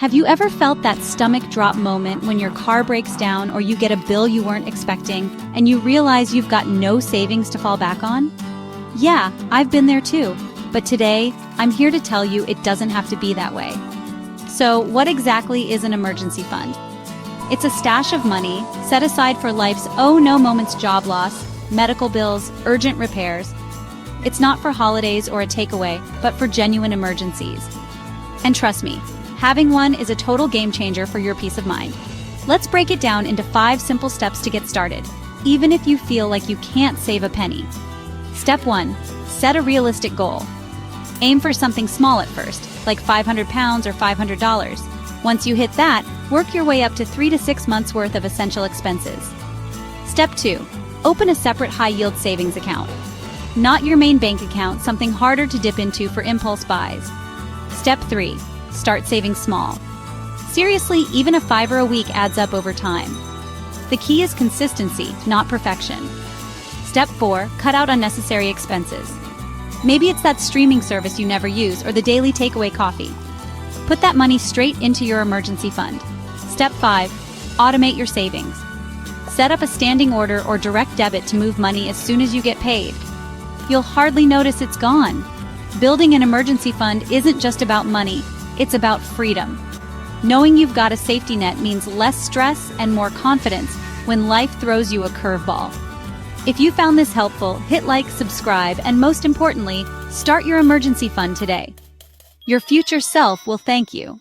Have you ever felt that stomach drop moment when your car breaks down or you get a bill you weren't expecting and you realize you've got no savings to fall back on? Yeah, I've been there too. But today, I'm here to tell you it doesn't have to be that way. So, what exactly is an emergency fund? It's a stash of money set aside for life's oh no moments: job loss, medical bills, urgent repairs. It's not for holidays or a takeaway, but for genuine emergencies. And trust me, having one is a total game changer for your peace of mind. Let's break it down into 5 simple steps to get started, even if you feel like you can't save a penny. Step 1. Set a realistic goal. Aim for something small at first, like £500 or $500. Once you hit that, work your way up to 3 to 6 months worth of essential expenses. Step 2. Open a separate high-yield savings account. Not your main bank account, something harder to dip into for impulse buys. Step 3. Start saving small. Seriously, even a $5 a week adds up over time. The key is consistency, not perfection. Step 4. Cut out unnecessary expenses. Maybe it's that streaming service you never use or the daily takeaway coffee. Put that money straight into your emergency fund. Step 5. Automate your savings. Set up a standing order or direct debit to move money as soon as you get paid. You'll hardly notice it's gone. Building an emergency fund isn't just about money, it's about freedom. Knowing you've got a safety net means less stress and more confidence when life throws you a curveball. If you found this helpful, hit like, subscribe, and most importantly, start your emergency fund today. Your future self will thank you.